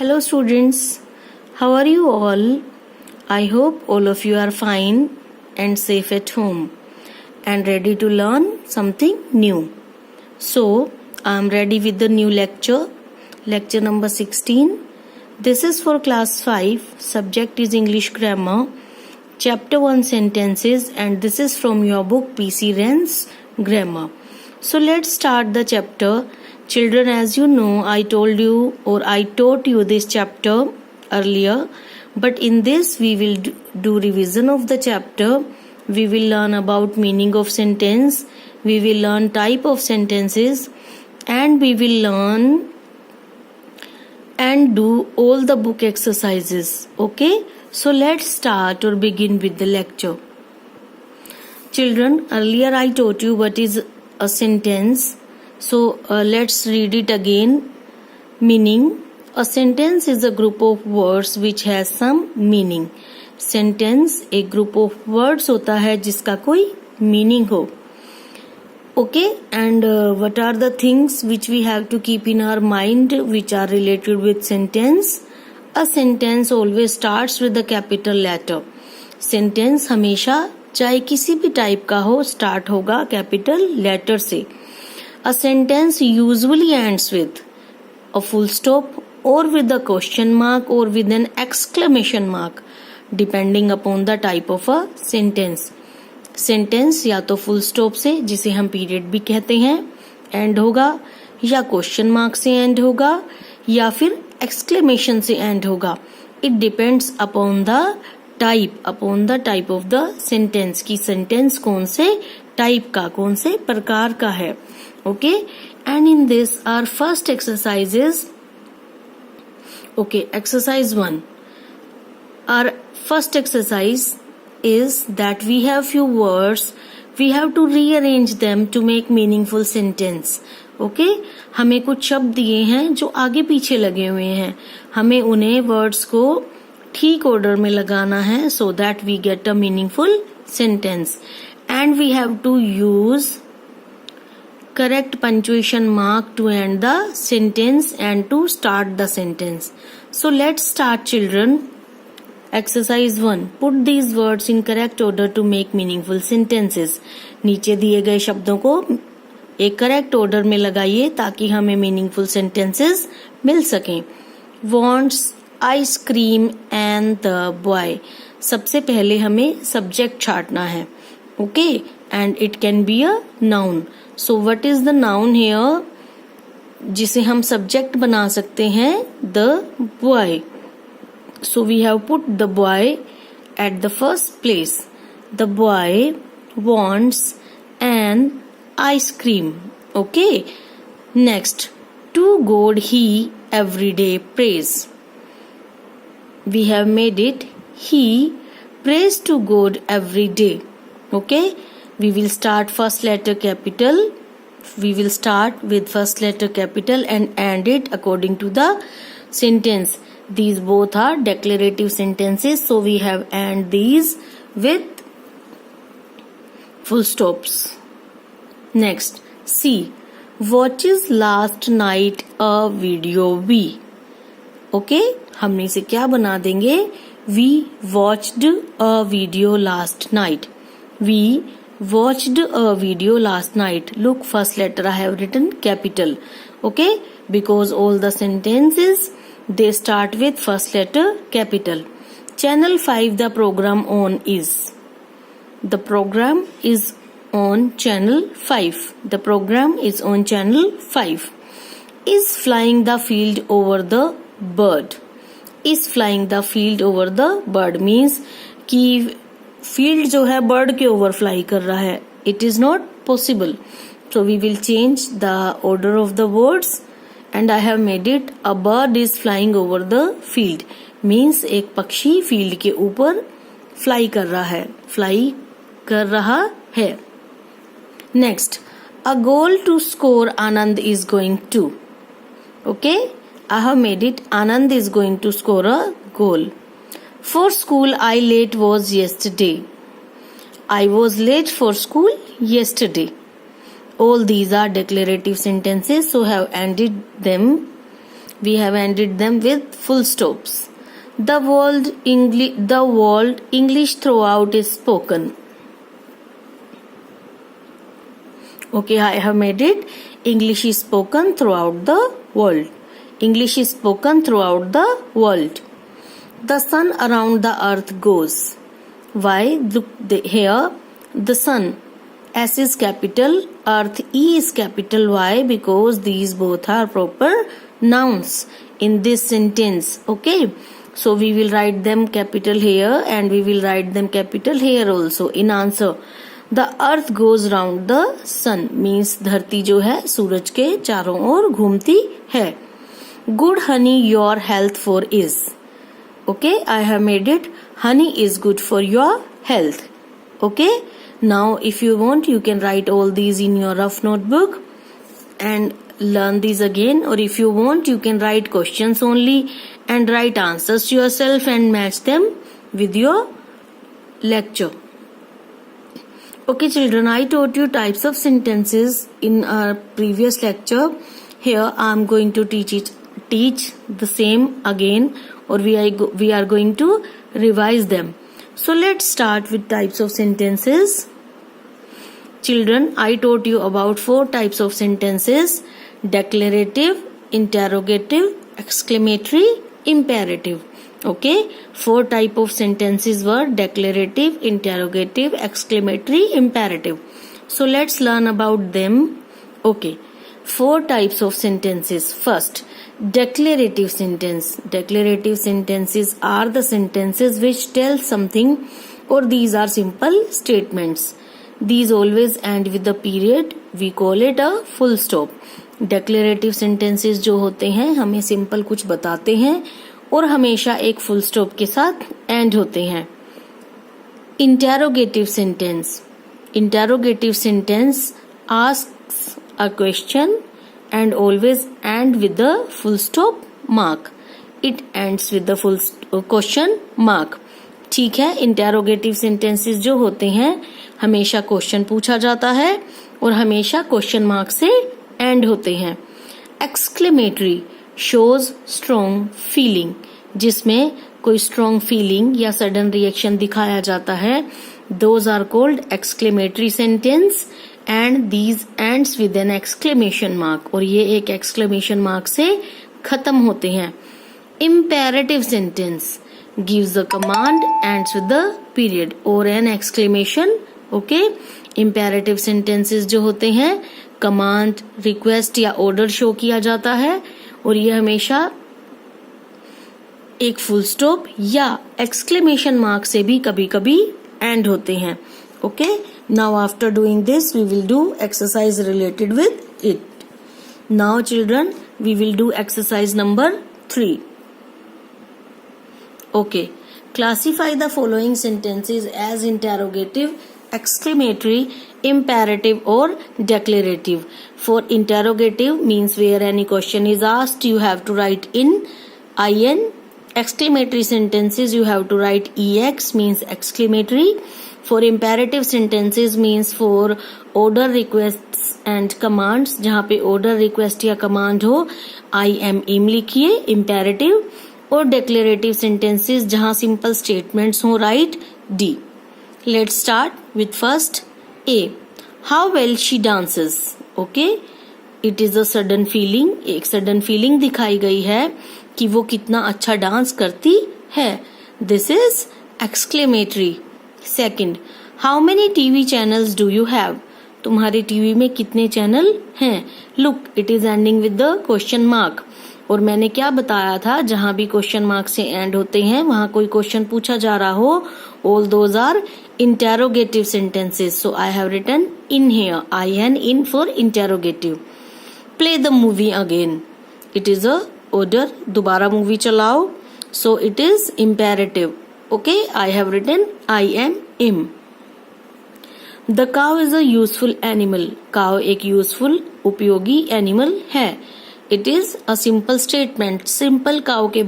Hello students, how are you all? I hope all of you are fine and safe at home and ready to learn something new. So, I am ready with the new lecture number 16. This is for class 5, subject is English grammar, chapter 1 sentences, and this is from your book PC Ren's Grammar. So, let's start the chapter. Children, as you know, I taught you this chapter earlier, but in this we will do revision of the chapter. We will learn about meaning of sentence, we will learn type of sentences, and we will learn and do all the book exercises. Okay, so let's start or begin with the lecture. Children, earlier I taught you what is a sentence. So let's read it again. Meaning: a sentence is a group of words which has some meaning. Sentence एक group of words होता है जिसका कोई meaning हो. Okay, and what are the things which we have to keep in our mind which are related with sentence? A sentence always starts with the capital letter. Sentence हमेशा चाहे किसी भी type का हो स्टार्ट होगा capital letter से. A sentence usually ends with a full stop or with a question mark or with an exclamation mark depending upon the type of a sentence. Sentence या तो full stop से जिसे हम period भी कहते हैं end होगा, या question mark से end होगा, या फिर exclamation से end होगा. It depends upon the type of the sentence कि sentence कौन से type का, कौन से प्रकार का है. Okay, and in this our first exercise is exercise 1. Our first exercise is that we have few words, we have to rearrange them to make meaningful sentence. Okay, हमें कुछ शब्द दिए हैं जो आगे पीछे लगे हुए हैं, हमें उन्हें वर्ड्स को ठीक ऑर्डर में लगाना है so that we get a meaningful sentence, and we have to use correct punctuation mark to end the sentence and to start the sentence. So let's start, children. Exercise 1. Put these words in correct order to make meaningful sentences. नीचे दिए गए शब्दों को एक correct order में लगाइए ताकि हमें मीनिंगफुल सेंटेंसेस मिल सकें. Wants ice cream and the boy. सबसे पहले हमें सब्जेक्ट छांटना है. Okay, and it can be a noun. So what is the noun here जिसे हम सब्जेक्ट बना सकते हैं? The boy. So we have put the boy at the first place. The boy wants an ice cream. Okay. Next, to God he every day prays. We have made it he prays to God every day. Okay. We will start first letter capital. We will start with first letter capital and end it according to the sentence. These both are declarative sentences, so we have end these with full stops. Next, C. Watches last night a video we. Okay, हमने इसे क्या बना देंगे? We watched a video last night. We watched a video last night. Look, first letter I have written capital. Okay, because all the sentences they start with first letter capital. Channel 5 the program on is. The program is on channel 5. The program is on channel 5. Is flying the field over the bird. Is flying the field over the bird means कि field जो है bird के over fly कर रहा है. It is not possible. So we will change the order of the words and I have made it a bird is flying over the field means एक पक्षी field के ऊपर फ्लाई कर रहा है. Next, a goal to score Anand is going to. Okay, I have made it Anand is going to score a goal. For school I late was yesterday. I was late for school yesterday. All these are declarative sentences, so have ended them We have ended them with full stops. The world English throughout is spoken. Okay, I have made it. English is spoken throughout the world. English is spoken throughout the world. The sun around the earth goes. Why? Look here. The sun, S is capital, earth E is capital. Why? Because these both are proper nouns in this sentence. Okay, so we will write them capital here and we will write them capital here also in answer. The earth goes round the sun means धरती जो है सूरज के चारों ओर घूमती है. Good honey your health for is. Okay, I have made it. Honey is good for your health. Okay, now if you want you can write all these in your rough notebook and learn these again, or if you want you can write questions only and write answers to yourself and match them with your lecture. Okay children, I taught you types of sentences in our previous lecture. Here I am going to teach the same again, or we are going to revise them. So let's start with types of sentences. Children, I taught you about 4 types of sentences: declarative, interrogative, exclamatory, imperative. Okay, 4 types of sentences were declarative, interrogative, exclamatory, imperative. So let's learn about them. Okay, 4 types of sentences. First, declarative sentence. Declarative sentences are the sentences which tell something, or these are simple statements. These always end with a period. We call it a full stop. Declarative sentences जो होते हैं हमें simple कुछ बताते हैं और हमेशा एक फुल स्टॉप के साथ एंड होते हैं. Interrogative sentence. Interrogative sentence asks a question and always end with the full stop mark. It ends with the full question mark. ठीक है, इंटेरोगेटिव सेंटेंसेस जो होते हैं हमेशा क्वेश्चन पूछा जाता है और हमेशा क्वेश्चन मार्क से एंड होते हैं. एक्सक्लेमेटरी शोज स्ट्रॉन्ग फीलिंग, जिसमें कोई स्ट्रॉन्ग फीलिंग या सडन रिएक्शन दिखाया जाता है. Those are called exclamatory sentence and these ends with an exclamation mark, और ये एक एक्सक्लेमेशन मार्क से खत्म होते हैं. Imperative sentence gives the command ends with the period or an exclamation. Okay, imperative sentences जो होते हैं command, request या order शो किया जाता है और ये हमेशा एक full stop या exclamation mark से भी कभी कभी end होते हैं. Okay, now after doing this we will do exercise related with it. Now children, we will do exercise number 3. Okay, classify the following sentences as interrogative, exclamatory, imperative or declarative. For interrogative means where any question is asked you have to write in IN. Exclamatory sentences you have to write EX means exclamatory. For imperative sentences means for order requests and commands, जहाँ पे order request या command हो IM लिखिए imperative. और declarative sentences जहां simple statements हो right D. Let's start with first A. How well she dances. Okay, it is a sudden feeling. एक sudden feeling दिखाई गई है कि वो कितना अच्छा डांस करती है. This is exclamatory. Second, how many TV channels do you have. तुम्हारे टीवी में कितने चैनल हैं. Look, it is ending with the question mark. और मैंने क्या बताया था, जहां भी क्वेश्चन मार्क से एंड होते हैं वहां कोई क्वेश्चन पूछा जा रहा हो, all those are interrogative sentences. So I have written in here IN in for interrogative. Play the movie again. It is a order. दोबारा मूवी चलाओ. So it is imperative. Okay, I have written IM. The cow is a useful animal. Cow एक useful उपयोगी animal है. It is a simple statement. Simple cow के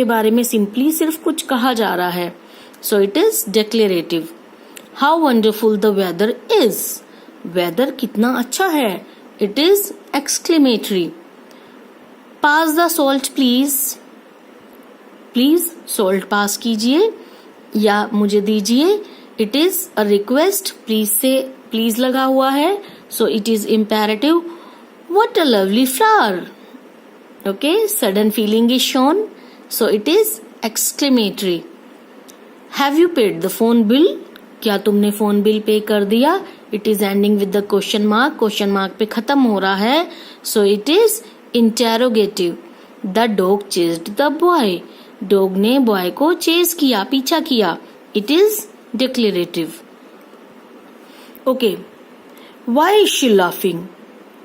बारे में simply सिर्फ कुछ कहा जा रहा है. So it is declarative. How wonderful the weather is. Weather कितना अच्छा है. It is exclamatory. Pass the salt please, please salt pass कीजिए या मुझे दीजिए. It is a request, please से प्लीज लगा हुआ है, so it is imperative. What a lovely flower. Okay, sudden feeling is shown, so it is exclamatory. Have you paid the phone bill. क्या तुमने फोन बिल पे कर दिया. It is ending with the question mark, question mark पे खत्म हो रहा है, so it is interrogative. The dog chased the boy. Dog ने बॉय को चेस किया, पीछा किया. It is declarative. Okay, why is she laughing.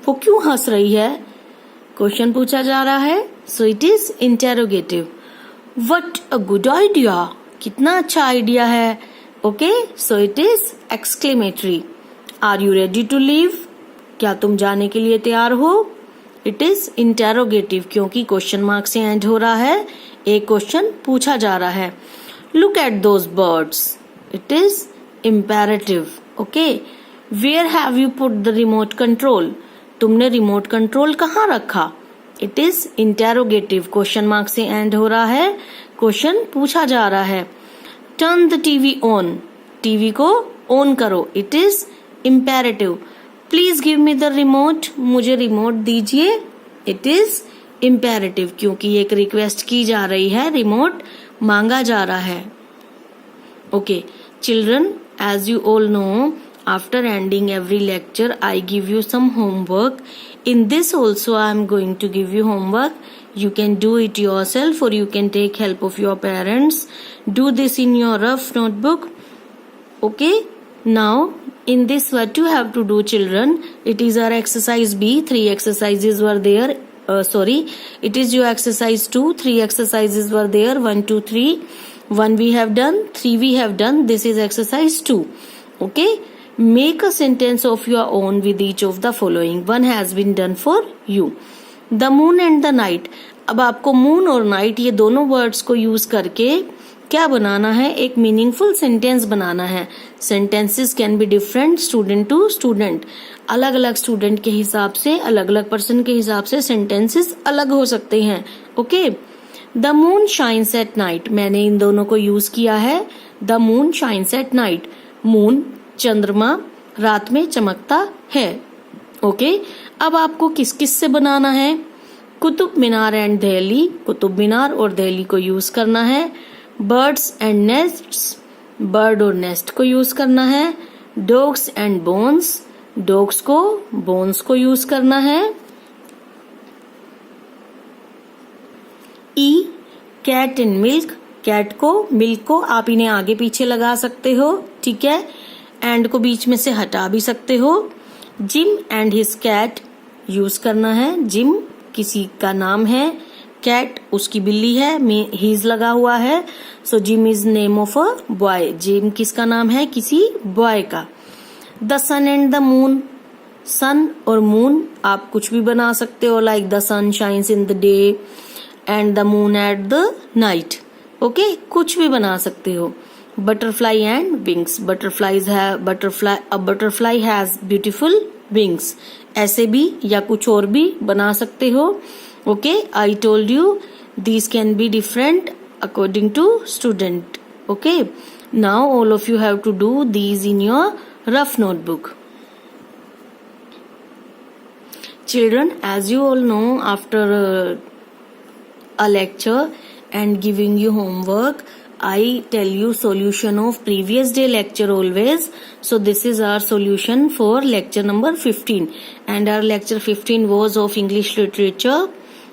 वो क्यों हंस रही है. क्वेश्चन पूछा जा रहा है, so it is interrogative. What a good idea. कितना अच्छा आइडिया है. Okay, so it is exclamatory. Are you ready to leave. क्या तुम जाने के लिए तैयार हो. इट इज इंटेरोगेटिव क्योंकि क्वेश्चन मार्क से एंड हो रहा है, एक क्वेश्चन पूछा जा रहा है. Look at those birds. It is imperative. Okay, where have you put the remote control. तुमने रिमोट कंट्रोल कहाँ रखा. It is interrogative, question mark से एंड हो रहा है, क्वेश्चन पूछा जा रहा है. Turn the TV on. TV को ऑन करो. It is imperative. Please give me the remote. मुझे रिमोट दीजिए. इट इज इम्पेरेटिव क्योंकि एक रिक्वेस्ट की जा रही है, रिमोट मांगा जा रहा है. Okay children, as you all know, after ending every lecture I give you some homework. In this also I am going to give you homework. You can do it yourself or you can take help of your parents. Do this in your rough notebook. Okay, now in this what you have to do children, it is our exercise B. 3 exercises were there. It is your exercise 2. 3 exercises were there. 1 2 3. 1 we have done, 3 we have done. This is exercise 2. Okay, make a sentence of your own with each of the following. One has been done for you. The moon and the night. अब आपको moon और night ये दोनों words को use करके क्या बनाना है, एक मीनिंगफुल सेंटेंस बनाना है. Sentences can be different student to student. अलग अलग स्टूडेंट के हिसाब से, अलग अलग पर्सन के हिसाब से सेंटेंसेस अलग हो सकते हैं. Okay, the moon shines at night. मैंने इन दोनों को यूज किया है. The moon shines at night. Moon चंद्रमा रात में चमकता है. ओके, अब आपको किस किस से बनाना है. कुतुब मीनार एंड दिल्ली. कुतुब मीनार और दिल्ली को यूज करना है. Birds and nests. बर्ड और नेस्ट को यूज करना है. Dogs and bones. डॉग्स को, बोन्स को यूज करना है. ई, कैट एंड मिल्क. कैट को, मिल्क को आप इन्हें आगे पीछे लगा सकते हो. ठीक है, एंड को बीच में से हटा भी सकते हो. Jim and his cat use करना है. जिम किसी का नाम है, कैट उसकी बिल्ली है, हीज लगा हुआ है, so Jim is name of a boy. Jim किसका नाम है, किसी बॉय का. The sun and the moon. Sun और मून आप कुछ भी बना सकते हो, like the sun shines in the day and the moon at the night. Okay, कुछ भी बना सकते हो. Butterfly and wings. Butterfly has beautiful wings. ऐसे भी या कुछ और भी बना सकते हो. Okay, I told you these can be different according to student. Okay, now all of you have to do these in your rough notebook. Children, as you all know, after a lecture and giving you homework, I tell you solution of previous day lecture always. So this is our solution for lecture number 15, and our lecture 15 was of English literature.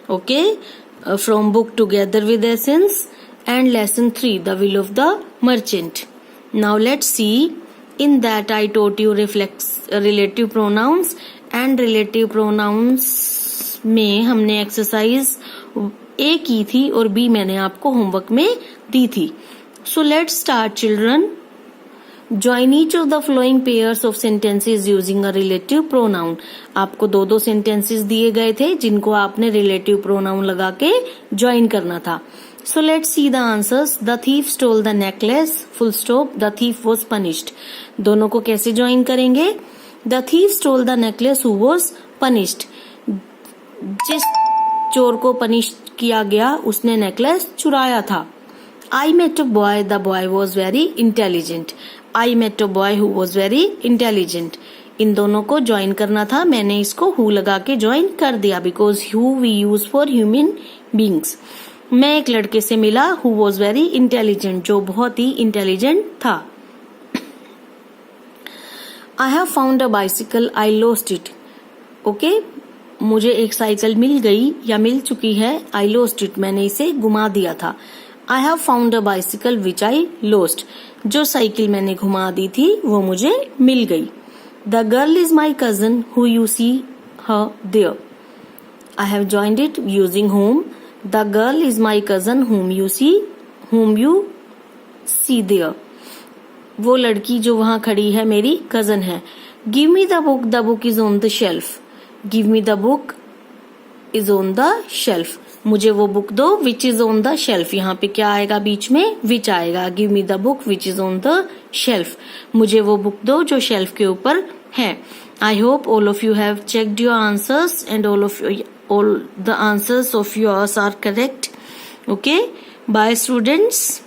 Okay, from book Together with Essence, and lesson 3, The Will of the Merchant. Now let's see. In that I taught you relative pronouns, and relative pronouns में हमने exercise A की थी और B मैंने आपको homework में दी थी. So let's start children. Join each of the following pairs of sentences using a relative pronoun. आपको दो sentences दिए गए थे जिनको आपने relative pronoun लगा के join करना था. So let's see the answers. The thief stole the necklace. Full stop. The thief was punished. दोनों को कैसे join करेंगे? The thief stole the necklace who was punished. चोर को पनिश किया गया, उसने नेकलेस चुराया था। I met a boy, the boy was very intelligent. I met a boy who was very intelligent. इन दोनों को ज्वाइन करना था, मैंने इसको who लगा के ज्वाइन कर दिया because who we use for human beings. मैं एक लड़के से मिला who was very intelligent, जो बहुत ही इंटेलिजेंट था। I have found a bicycle, I lost it. Okay, मुझे एक साइकिल मिल गई या मिल चुकी है, I lost it, मैंने इसे गुमा दिया था। I have found a bicycle which I lost. जो साइकिल मैंने घुमा दी थी वो मुझे मिल गई। The girl is my cousin who you see her there. I have joined it using whom. The girl is my cousin whom you see there. वो लड़की जो वहां खड़ी है मेरी कजन है। Give me the book. The book is on the shelf. Give me the book is on the shelf. मुझे वो बुक दो which is on the shelf. यहाँ पे क्या आएगा बीच में? which आएगा। Give me the book which is on the shelf. मुझे वो बुक दो जो शेल्फ के ऊपर है। I hope all of you have checked your answers and all the answers of yours are correct. Okay. Bye students.